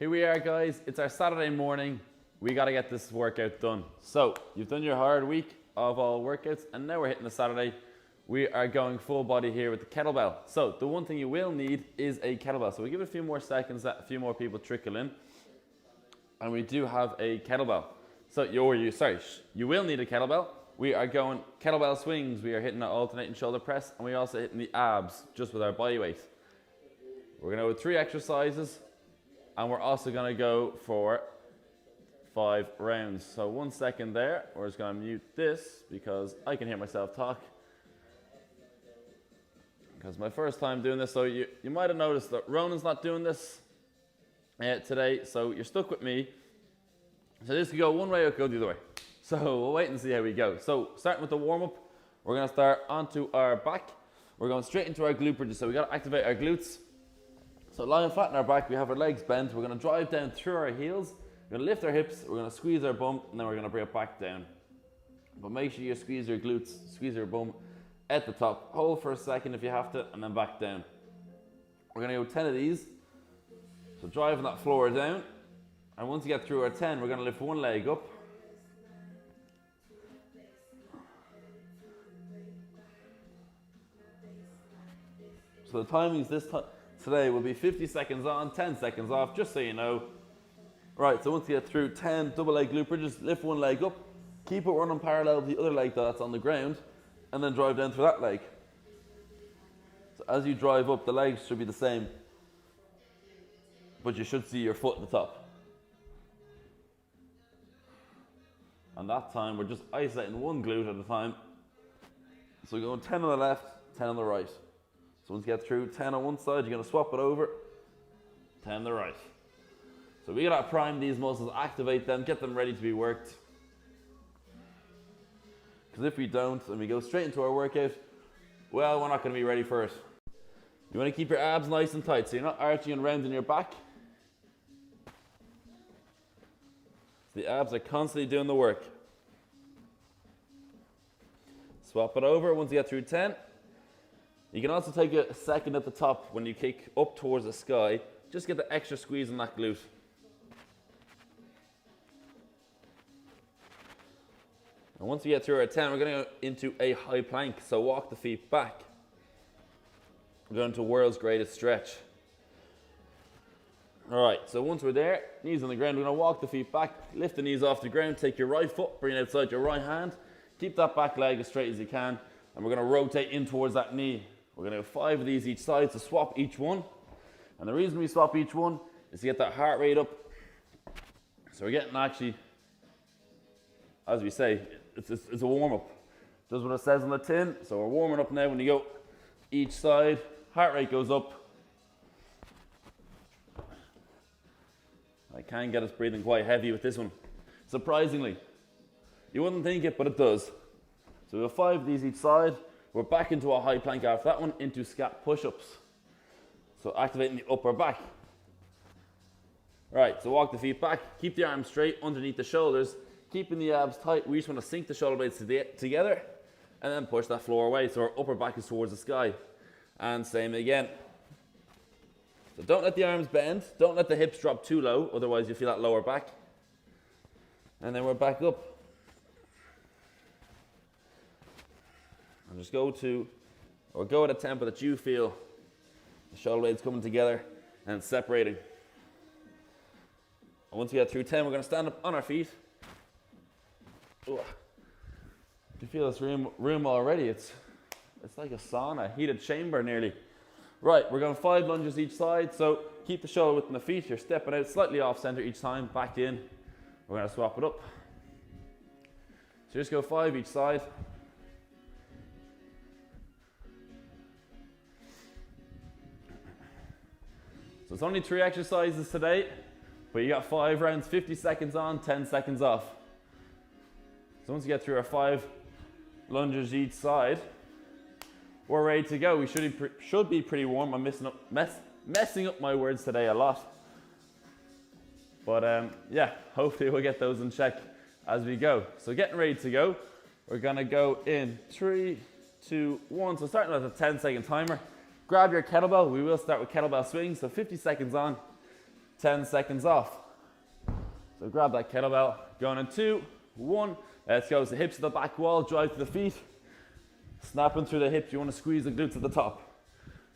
Here we are, guys. It's our Saturday morning. We got to get this workout done. So you've done your hard week of all workouts, and now we're hitting the Saturday. We are going full body here with the kettlebell. So the one thing you will need is a kettlebell. So we give it a few more seconds, that a few more people trickle in, and we do have a kettlebell. So you will need a kettlebell. We are going kettlebell swings. We are hitting an alternating shoulder press, and we're also hitting the abs just with our body weight. We're going to go with 3 exercises, and we're also going to go for 5 rounds. So 1 second there. We're just going to mute this because I can hear myself talk. Because my first time doing this, so you might have noticed that Ronan's not doing this today, so you're stuck with me. So this could go one way or it could go the other way. So we'll wait and see how we go. So starting with the warm-up, we're going to start onto our back. We're going straight into our glute bridges. So we got to activate our glutes. So lying flat on our back, we have our legs bent. We're going to drive down through our heels. We're going to lift our hips. We're going to squeeze our bum, and then we're going to bring it back down. But make sure you squeeze your glutes, squeeze your bum at the top. Hold for a second if you have to, and then back down. We're going to go 10 of these. So driving that floor down. And once you get through our 10, we're going to lift one leg up. So the timings today will be 50 seconds on, 10 seconds off, just so you know. Right, so once you get through 10 double leg glute bridges, lift one leg up, keep it running parallel to the other leg that's on the ground, and then drive down through that leg. So as you drive up, the legs should be the same, but you should see your foot at the top. And that time, we're just isolating one glute at a time. So we're going 10 on the left, 10 on the right. So once you get through 10 on one side, you're going to swap it over, 10 on the right. So we got to prime these muscles, activate them, get them ready to be worked. Because if we don't, and we go straight into our workout, well, we're not going to be ready for it. You want to keep your abs nice and tight, so you're not arching and rounding your back. So the abs are constantly doing the work. Swap it over once you get through 10. You can also take a second at the top when you kick up towards the sky. Just get the extra squeeze on that glute. And once we get through our 10, we're going to go into a high plank. So walk the feet back. We're going to world's greatest stretch. All right, so once we're there, knees on the ground, we're going to walk the feet back, lift the knees off the ground, take your right foot, bring it outside your right hand, keep that back leg as straight as you can, and we're going to rotate in towards that knee. We're going to have 5 of these each side, so swap each one. And the reason we swap each one is to get that heart rate up. So we're getting actually, as we say, it's a warm-up. Does what it says on the tin. So we're warming up now. When you go each side, heart rate goes up. I can get us breathing quite heavy with this one. Surprisingly. You wouldn't think it, but it does. So we have 5 of these each side. We're back into a high plank after that one, into scat push-ups. So activating the upper back. Right, so walk the feet back, keep the arms straight underneath the shoulders, keeping the abs tight. We just want to sink the shoulder blades together and then push that floor away so our upper back is towards the sky. And same again. So don't let the arms bend, don't let the hips drop too low, otherwise you feel that lower back. And then we're back up. And just go at a tempo that you feel the shoulder blades coming together and separating. And once we get through 10, we're going to stand up on our feet. Ooh. You can feel this room already. It's like a sauna, heated chamber nearly. Right, we're going 5 lunges each side. So keep the shoulder width in the feet. You're stepping out slightly off center each time, back in. We're going to swap it up. So just go 5 each side. So it's only 3 exercises today, but you got 5 rounds, 50 seconds on, 10 seconds off. So once you get through our 5 lunges each side, we're ready to go. We should be pretty warm. I'm messing up my words today a lot. But yeah, hopefully we'll get those in check as we go. So getting ready to go. We're gonna go in 3, 2, 1. So starting with a 10-second timer. Grab your kettlebell. We will start with kettlebell swings. So 50 seconds on, 10 seconds off. So grab that kettlebell, going in 2, 1, let's go. So hips to the back wall, drive to the feet, snapping through the hips, you want to squeeze the glutes at the top.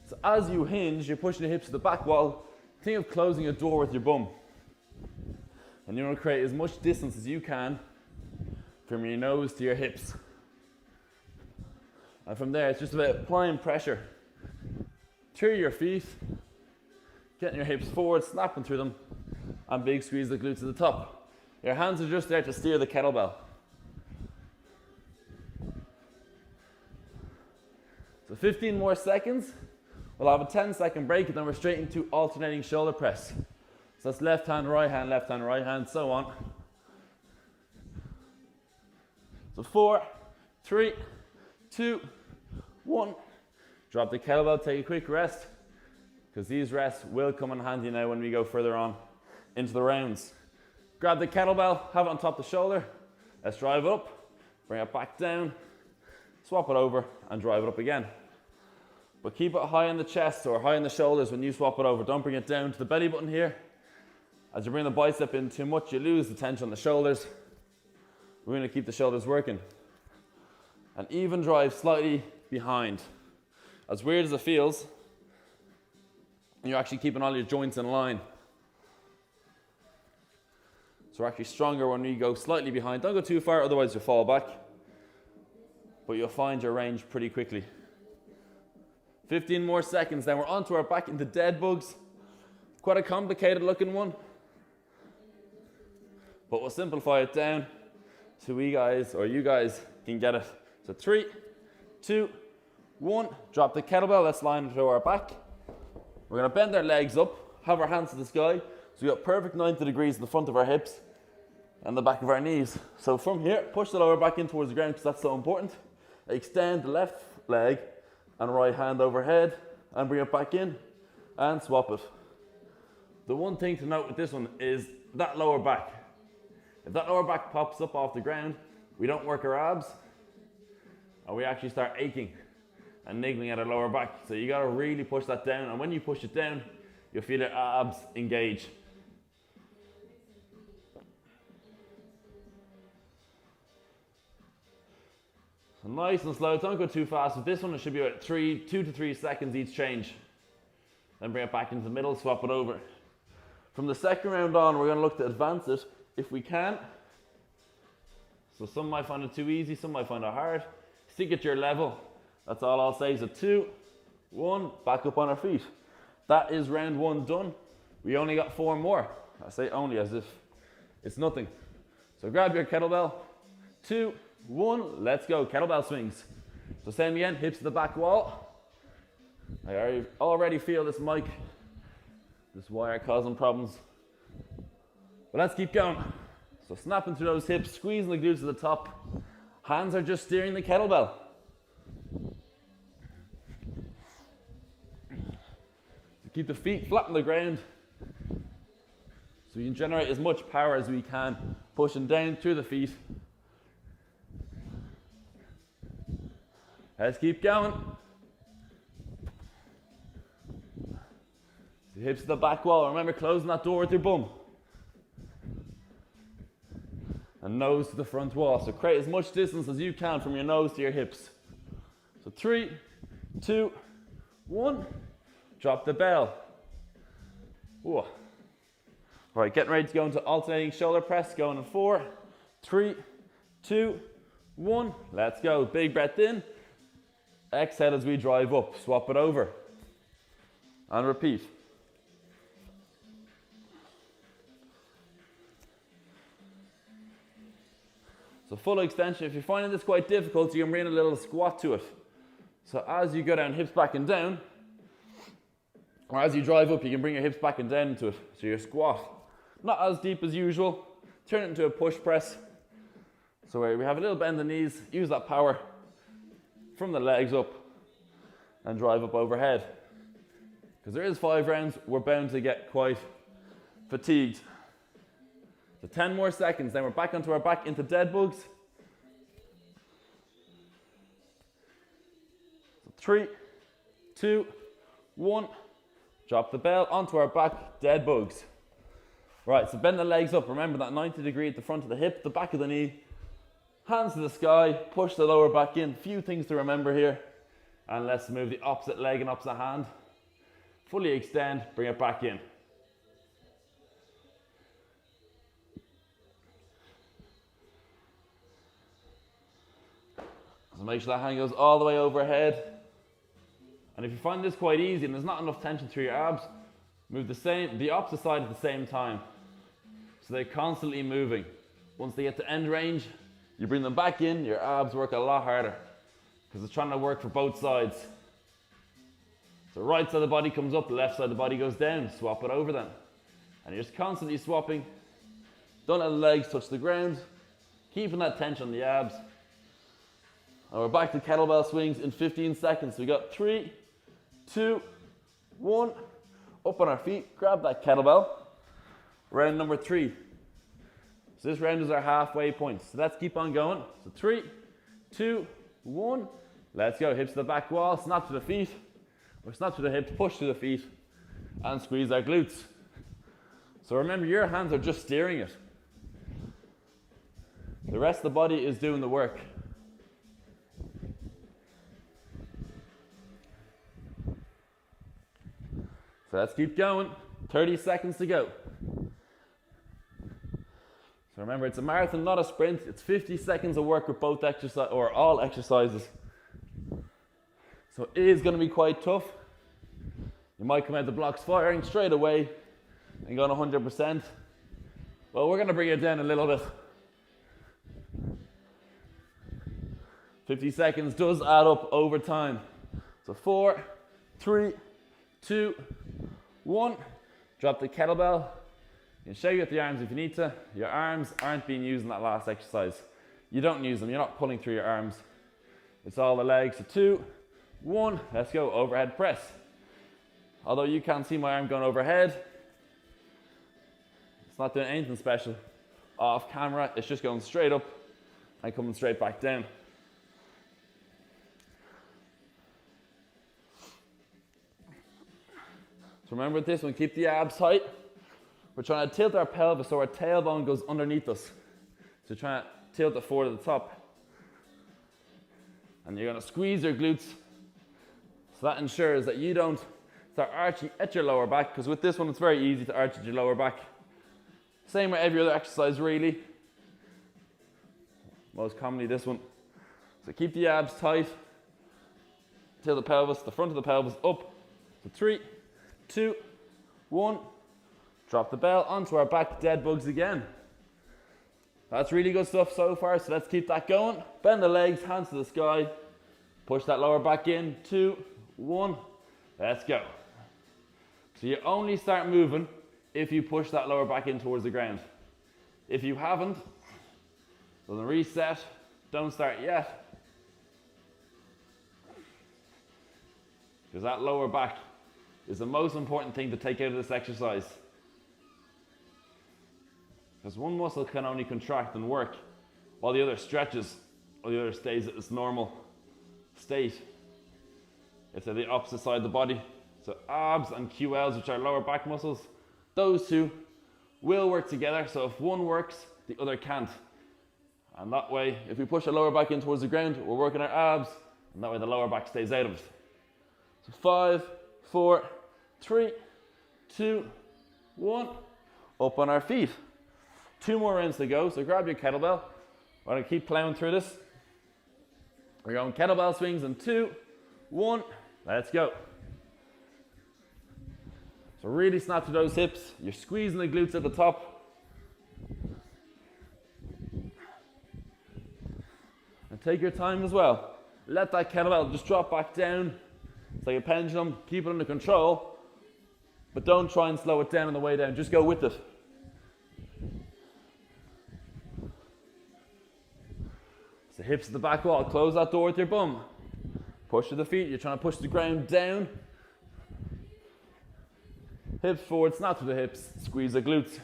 So as you hinge, you're pushing the hips to the back wall, think of closing a door with your bum. And you want to create as much distance as you can from your nose to your hips. And from there, it's just about applying pressure through your feet, getting your hips forward, snapping through them, and big squeeze the glutes at the top. Your hands are just there to steer the kettlebell. So 15 more seconds. We'll have a 10-second break, and then we're straight into alternating shoulder press. So that's left hand, right hand, so on. So 4, 3, 2, 1. Drop the kettlebell, take a quick rest, because these rests will come in handy now when we go further on into the rounds. Grab the kettlebell, have it on top of the shoulder. Let's drive it up, bring it back down, swap it over, and drive it up again. But keep it high in the chest or high in the shoulders when you swap it over. Don't bring it down to the belly button here. As you bring the bicep in too much, you lose the tension on the shoulders. We're going to keep the shoulders working. And even drive slightly behind. As weird as it feels, you're actually keeping all your joints in line. So we're actually stronger when we go slightly behind. Don't go too far, otherwise you'll fall back. But you'll find your range pretty quickly. 15 more seconds, then we're onto our back into dead bugs. Quite a complicated looking one. But we'll simplify it down so we guys, or you guys, can get it. So 3, 2, 1. Drop the kettlebell, let's line it to our back. We're gonna bend our legs up, have our hands to the sky. So we got perfect 90 degrees in the front of our hips and the back of our knees. So from here, push the lower back in towards the ground because that's so important. Extend the left leg and right hand overhead and bring it back in and swap it. The one thing to note with this one is that lower back. If that lower back pops up off the ground, we don't work our abs and we actually start aching and niggling at our lower back. So you gotta really push that down, and when you push it down, you'll feel your abs engage. So nice and slow, don't go too fast. With this one, it should be about 2 to 3 seconds each change. Then bring it back into the middle, swap it over. From the second round on, we're gonna look to advance it if we can. So some might find it too easy, some might find it hard. Stick at your level. That's all I'll say. So 2, 1, back up on our feet. That is round 1 done. We only got 4 more. I say only as if it's nothing. So grab your kettlebell. 2, 1, let's go. Kettlebell swings. So same again, hips to the back wall. I already feel this mic, this wire causing problems. But let's keep going. So snapping through those hips, squeezing the glutes to the top. Hands are just steering the kettlebell. So keep the feet flat on the ground so we can generate as much power as we can, pushing down through the feet. Let's keep going. So hips to the back wall. Remember, closing that door with your bum. And nose to the front wall. So create as much distance as you can from your nose to your hips. So 3, 2, 1. Drop the bell. Ooh. All right, getting ready to go into alternating shoulder press. Going in 4, 3, 2, 1. Let's go. Big breath in. Exhale as we drive up. Swap it over. And repeat. So full extension. If you're finding this quite difficult, you can bring a little squat to it. So as you go down, hips back and down, or as you drive up, you can bring your hips back and down into it. So your squat, not as deep as usual. Turn it into a push press. So where we have a little bend in the knees, use that power from the legs up and drive up overhead. Because there is 5 rounds, we're bound to get quite fatigued. So 10 more seconds, then we're back onto our back into dead bugs. So 3, 2, 1. Drop the bell onto our back, dead bugs. Right, so bend the legs up. Remember that 90 degree at the front of the hip, the back of the knee. Hands to the sky, push the lower back in. Few things to remember here. And let's move the opposite leg and opposite hand. Fully extend, bring it back in. So make sure that hand goes all the way overhead. And if you find this quite easy and there's not enough tension through your abs, move the opposite side at the same time. So they're constantly moving. Once they get to end range, you bring them back in, your abs work a lot harder because it's trying to work for both sides. So right side of the body comes up, the left side of the body goes down, swap it over then. And you're just constantly swapping. Don't let the legs touch the ground, keeping that tension on the abs. And we're back to kettlebell swings in 15 seconds. So we got 3, 2, 1, up on our feet, grab that kettlebell. Round number 3. So this round is our halfway point. So let's keep on going. So 3, 2, 1. Let's go. Hips to the back wall, snap to the feet. Or snap to the hips, push to the feet. And squeeze our glutes. So remember, your hands are just steering it. The rest of the body is doing the work. So let's keep going. 30 seconds to go. So remember, it's a marathon, not a sprint. It's 50 seconds of work with both exercise or all exercises. So it is going to be quite tough. You might come out the blocks firing straight away and going 100%. Well, we're going to bring it down a little bit. 50 seconds does add up over time. So 4, 3, 2, 1. Drop the kettlebell. You can shake with the arms if you need to. Your arms aren't being used in that last exercise. You don't use them. You're not pulling through your arms. It's all the legs. So 2, 1. Let's go. Overhead press. Although you can't see my arm going overhead, it's not doing anything special. Off camera, it's just going straight up and coming straight back down. So remember this one, keep the abs tight. We're trying to tilt our pelvis so our tailbone goes underneath us. So try to tilt it forward to the top. And you're going to squeeze your glutes. So that ensures that you don't start arching at your lower back, because with this one it's very easy to arch at your lower back. Same with every other exercise really. Most commonly this one. So keep the abs tight. Tilt the pelvis, the front of the pelvis up. So 3, 2, 1. Drop the bell onto our back, dead bugs again. That's really good stuff so far, so let's keep that going. Bend the legs, hands to the sky. Push that lower back in. 2, 1. Let's go. So you only start moving if you push that lower back in towards the ground. If you haven't, then reset. Don't start yet. Because that lower back is the most important thing to take out of this exercise. Because one muscle can only contract and work while the other stretches or the other stays at its normal state. It's at the opposite side of the body. So abs and QLs, which are lower back muscles, those two will work together. So if one works, the other can't. And that way, if we push our lower back in towards the ground, we're working our abs, and that way the lower back stays out of it. So 5, 4, 3, 2, 1. Up on our feet. 2 more rounds to go, so grab your kettlebell. We're going to keep plowing through this. We're going kettlebell swings in 2, 1. Let's go. So really snap to those hips. You're squeezing the glutes at the top. And take your time as well. Let that kettlebell just drop back down. It's like a pendulum. Keep it under control. But don't try and slow it down on the way down. Just go with it. So hips to the back wall. Close that door with your bum. Push to the feet. You're trying to push the ground down. Hips forward, snap to the hips. Squeeze the glutes.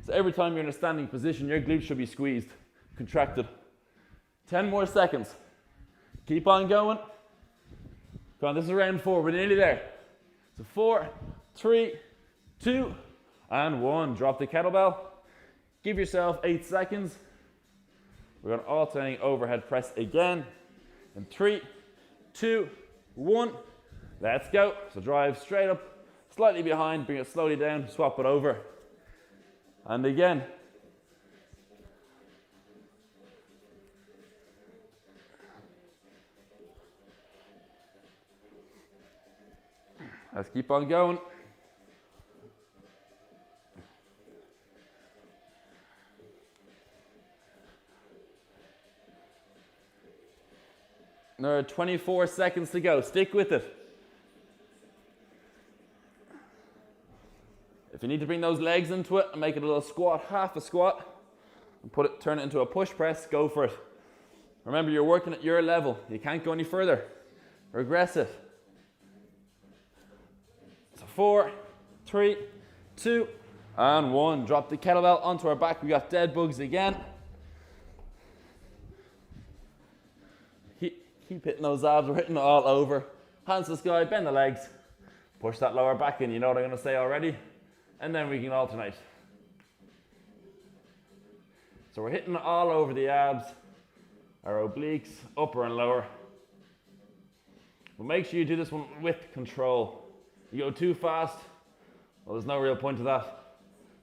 So every time you're in a standing position, your glutes should be squeezed, contracted. 10 more seconds. Keep on going. Come on, this is round 4. We're nearly there. So 4, 3, 2, and 1. Drop the kettlebell. Give yourself 8 seconds. We're going to alternating overhead press again. In 3, 2, 1. Let's go. So drive straight up, slightly behind, bring it slowly down, swap it over. And again. Let's keep on going. Another 24 seconds to go. Stick with it. If you need to bring those legs into it and make it a little squat, half a squat, and turn it into a push press, go for it. Remember, you're working at your level. You can't go any further. Regress it. So 4, 3, 2, and 1. Drop the kettlebell onto our back. We got dead bugs again. Keep hitting those abs. We're hitting it all over. Hands to the sky, bend the legs. Push that lower back in. You know what I'm going to say already. And then we can alternate. So we're hitting it all over the abs, our obliques, upper and lower. But make sure you do this one with control. You go too fast, well, there's no real point to that.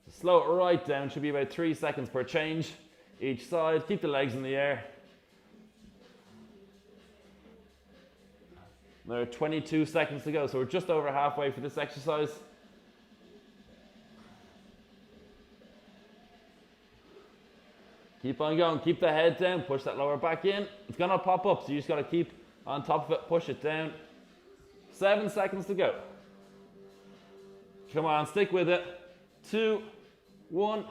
So slow it right down. Should be about 3 seconds per change each side. Keep the legs in the air. There are 22 seconds to go, so we're just over halfway for this exercise. Keep on going, keep the head down, push that lower back in. It's gonna pop up, so you just gotta keep on top of it, push it down. 7 seconds to go. Come on, stick with it. 2, 1,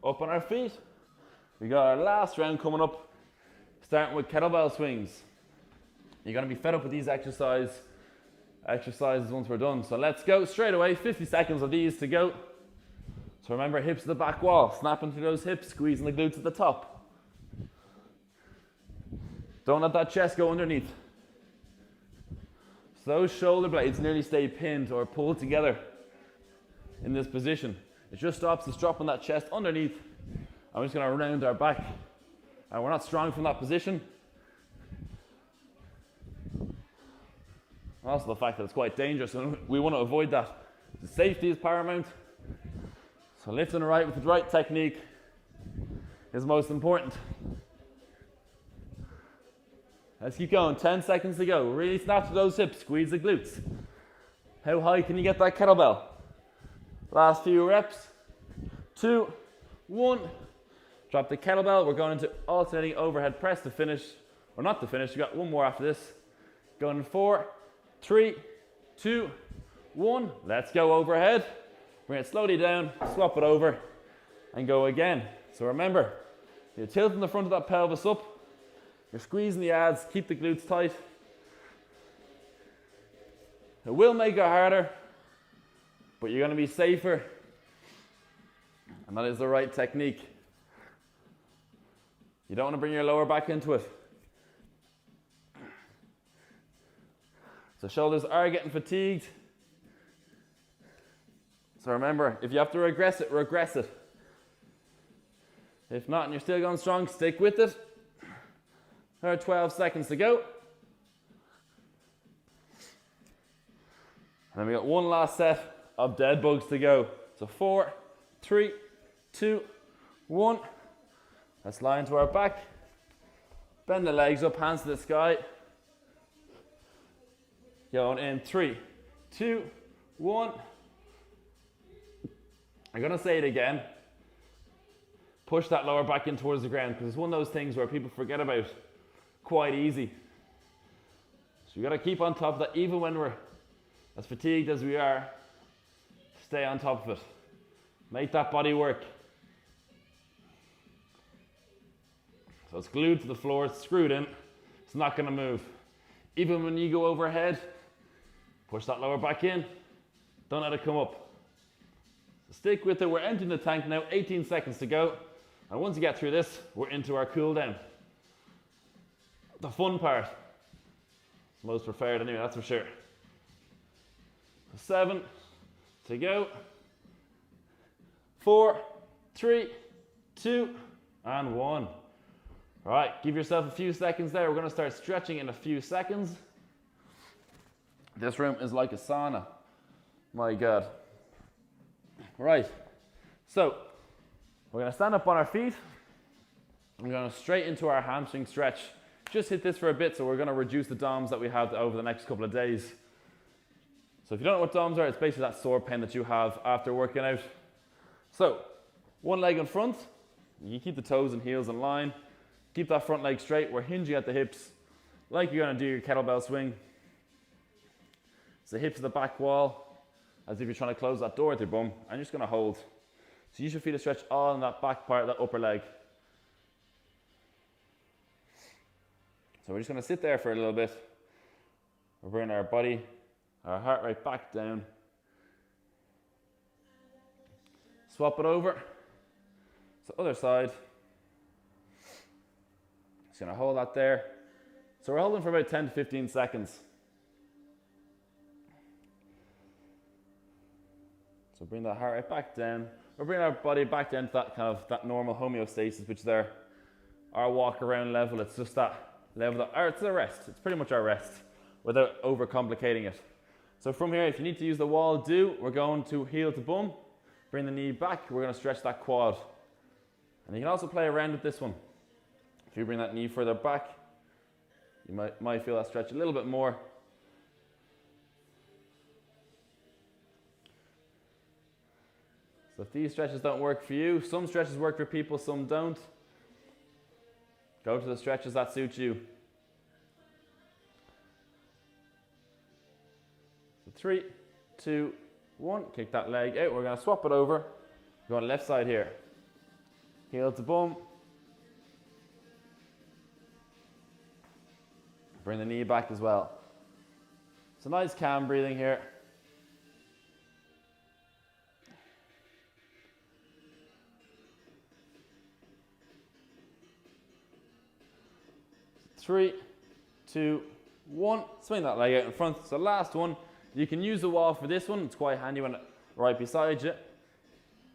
up on our feet. We got our last round coming up, starting with kettlebell swings. You're going to be fed up with these exercises once we're done. So let's go straight away. 50 seconds of these to go. So remember, hips to the back wall. Snapping through those hips, squeezing the glutes at the top. Don't let that chest go underneath. So those shoulder blades nearly stay pinned or pulled together in this position. It just stops us dropping that chest underneath. I'm just going to round our back. And we're not strong from that position. Also the fact that it's quite dangerous, and we want to avoid that. The safety is paramount. So lifting right with the right technique is most important. Let's keep going. 10 seconds to go. Really snap to those hips. Squeeze the glutes. How high can you get that kettlebell? Last few reps. 2, 1. Drop the kettlebell. We're going into alternating overhead press to finish, or not to finish. We got one more after this. Going in 4, 3, 2, 1. Let's go overhead. Bring it slowly down, swap it over, and go again. So remember, you're tilting the front of that pelvis up. You're squeezing the abs, keep the glutes tight. It will make it harder, but you're going to be safer. And that is the right technique. You don't want to bring your lower back into it. So shoulders are getting fatigued. So remember, if you have to regress it, regress it. If not, and you're still going strong, stick with it. There are 12 seconds to go. And then we got one last set of dead bugs to go. So 4, 3, 2, 1. Let's lie into our back. Bend the legs up, hands to the sky. Going in 3, 2, 1. I'm going to say it again. Push that lower back in towards the ground, because it's one of those things where people forget about quite easy. So you got to keep on top of that, even when we're as fatigued as we are. Stay on top of it. Make that body work. So it's glued to the floor, it's screwed in. It's not going to move. Even when you go overhead, push that lower back in. Don't let it come up. So stick with it. We're emptying the tank now. 18 seconds to go. And once you get through this, we're into our cool down. The fun part. Most preferred anyway, that's for sure. 7 to go. 4, 3, 2, and 1. All right, give yourself a few seconds there. We're going to start stretching in a few seconds. This room is like a sauna. My God. Right, so we're going to stand up on our feet. We're going to straight into our hamstring stretch. Just hit this for a bit, so we're going to reduce the DOMs that we have over the next couple of days. So if you don't know what DOMs are, it's basically that sore pain that you have after working out. So, one leg in front. You can keep the toes and heels in line. Keep that front leg straight. We're hinging at the hips, like you're going to do your kettlebell swing. So hips to the back wall, as if you're trying to close that door with your bum, and you're just going to hold. So you should feel a stretch all in that back part of that upper leg. So we're just going to sit there for a little bit. We're bringing our body, our heart rate back down. Swap it over. So other side. Just going to hold that there. So we're holding for about 10 to 15 seconds. So bring that heart rate back down. We're bringing our body back down to that kind of that normal homeostasis, which is our walk around level. It's just that level it's a rest. It's pretty much our rest without overcomplicating it. So from here, if you need to use the wall, we're going to heel to bum, bring the knee back. We're going to stretch that quad. And you can also play around with this one. If you bring that knee further back, you might feel that stretch a little bit more. So if these stretches don't work for you, some stretches work for people, some don't. Go to the stretches that suit you. So 3, 2, 1. Kick that leg out. We're going to swap it over. We're going left side here. Heel to bum. Bring the knee back as well. So nice calm breathing here. Three, 2, 1. Swing that leg out in front. So last one. You can use the wall for this one. It's quite handy when it's right beside you.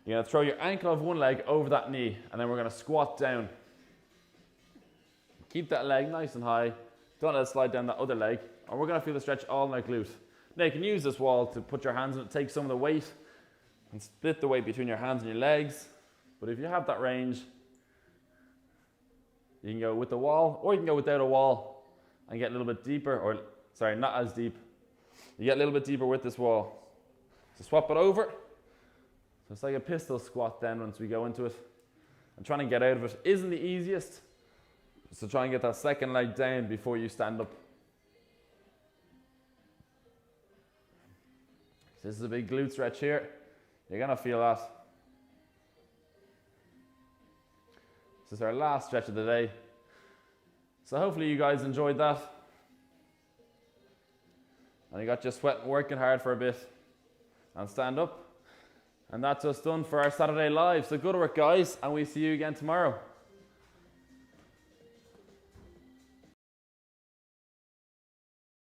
You're going to throw your ankle of one leg over that knee, and then we're going to squat down. Keep that leg nice and high. Don't let it slide down that other leg. And we're going to feel the stretch all in our glute. Now you can use this wall to put your hands on it, take some of the weight, and split the weight between your hands and your legs. But if you have that range, you can go with the wall, or you can go without a wall and get a little bit deeper, or sorry, not as deep. You get a little bit deeper with this wall. So swap it over. So it's like a pistol squat then once we go into it. And trying to get out of it isn't the easiest. So try and get that second leg down before you stand up. So this is a big glute stretch here. You're gonna feel that. This is our last stretch of the day. So hopefully you guys enjoyed that. And you got you sweating, working hard for a bit. And stand up. And that's us done for our Saturday live. So good work, guys, and we'll see you again tomorrow.